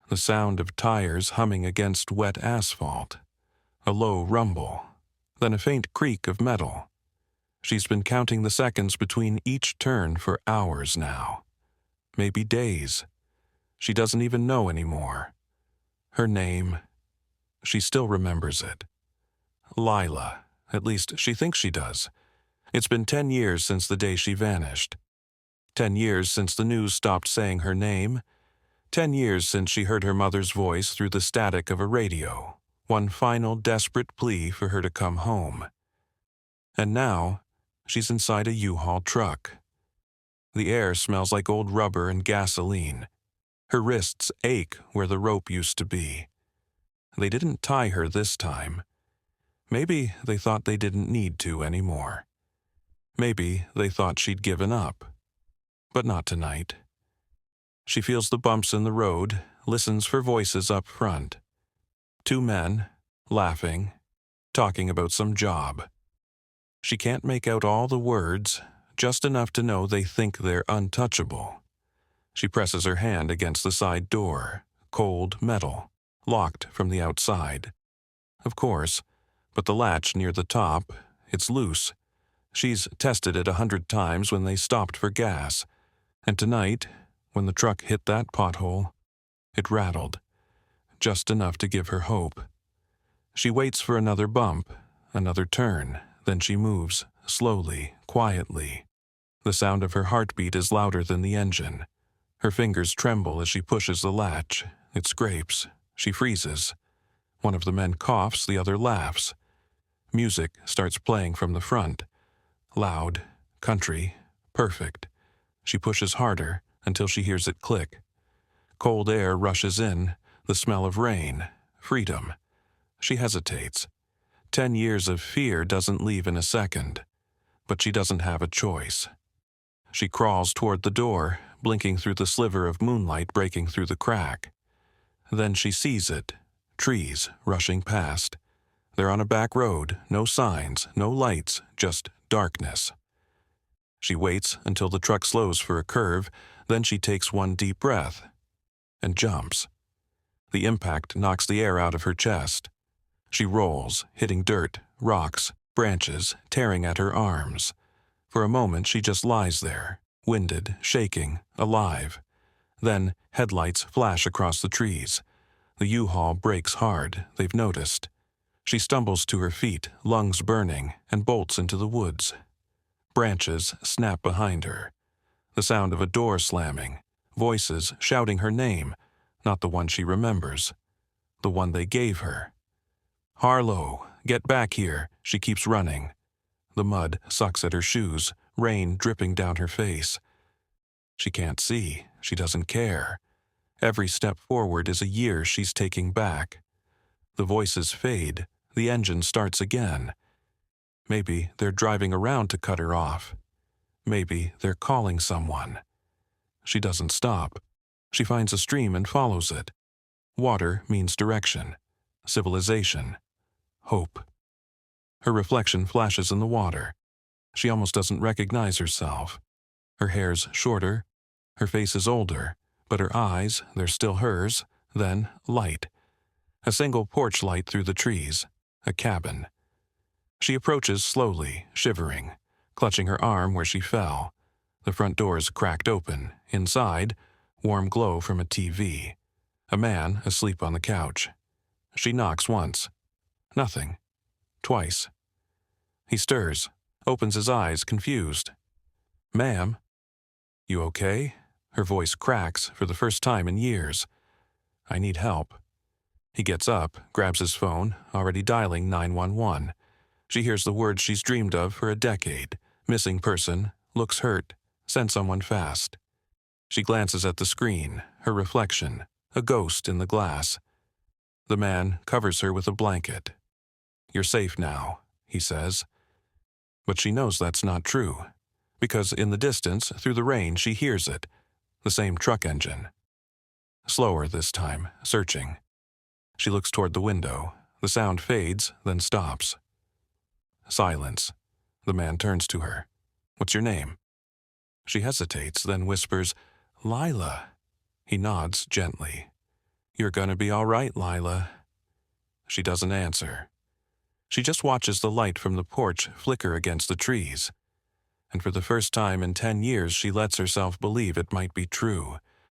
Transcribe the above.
The sound of tires humming against wet asphalt. A low rumble, then a faint creak of metal. She's been counting the seconds between each turn for hours now. Maybe days. She doesn't even know anymore. Her name, she still remembers it. Lila. At least she thinks she does. It's been 10 years since the day she vanished. 10 years since the news stopped saying her name. 10 years since she heard her mother's voice through the static of a radio. One final desperate plea for her to come home. And now, she's inside a U-Haul truck. The air smells like old rubber and gasoline. Her wrists ache where the rope used to be. They didn't tie her this time. Maybe they thought they didn't need to anymore. Maybe they thought she'd given up. But not tonight. She feels the bumps in the road, listens for voices up front. 2 men, laughing, talking about some job. She can't make out all the words, just enough to know they think they're untouchable. She presses her hand against the side door, cold metal, locked from the outside. Of course, but the latch near the top, it's loose. She's tested it 100 times when they stopped for gas, and tonight, when the truck hit that pothole, it rattled, just enough to give her hope. She waits for another bump, another turn, then she moves, slowly, quietly. The sound of her heartbeat is louder than the engine. Her fingers tremble as she pushes the latch. It scrapes. She freezes. One of the men coughs, the other laughs. Music starts playing from the front. Loud, country, perfect. She pushes harder until she hears it click. Cold air rushes in, the smell of rain, freedom. She hesitates. 10 years of fear doesn't leave in a second, but she doesn't have a choice. She crawls toward the door, blinking through the sliver of moonlight breaking through the crack. Then she sees it, trees rushing past. They're on a back road, no signs, no lights, just darkness. She waits until the truck slows for a curve, then she takes one deep breath and jumps. The impact knocks the air out of her chest. She rolls, hitting dirt, rocks, branches, tearing at her arms. For a moment she just lies there, winded, shaking, alive. Then headlights flash across the trees. The U-Haul brakes hard, they've noticed. She stumbles to her feet, lungs burning, and bolts into the woods. Branches snap behind her. The sound of a door slamming, voices shouting her name, not the one she remembers, the one they gave her. Harlow, get back here, she keeps running. The mud sucks at her shoes, rain dripping down her face. She can't see, she doesn't care. Every step forward is a year she's taking back. The voices fade, the engine starts again. Maybe they're driving around to cut her off. Maybe they're calling someone. She doesn't stop. She finds a stream and follows it. Water means direction, civilization, hope. Her reflection flashes in the water. She almost doesn't recognize herself. Her hair's shorter, her face is older, but her eyes, they're still hers, then light. A single porch light through the trees, a cabin. She approaches slowly, shivering, clutching her arm where she fell. The front door is cracked open. Inside, warm glow from a TV. A man asleep on the couch. She knocks once. Nothing. Twice. He stirs, opens his eyes, confused. "Ma'am, you okay?" Her voice cracks for the first time in years. "I need help." He gets up, grabs his phone, already dialing 911. She hears the words she's dreamed of for a decade. Missing person, looks hurt, send someone fast. She glances at the screen, her reflection, a ghost in the glass. The man covers her with a blanket. "You're safe now," he says. But she knows that's not true, because in the distance, through the rain, she hears it, the same truck engine. Slower this time, searching. She looks toward the window. The sound fades, then stops. Silence. The man turns to her. "What's your name?" She hesitates, then whispers, "Lila." He nods gently. "You're gonna be all right, Lila." She doesn't answer. She just watches the light from the porch flicker against the trees. And for the first time in 10 years, she lets herself believe it might be true.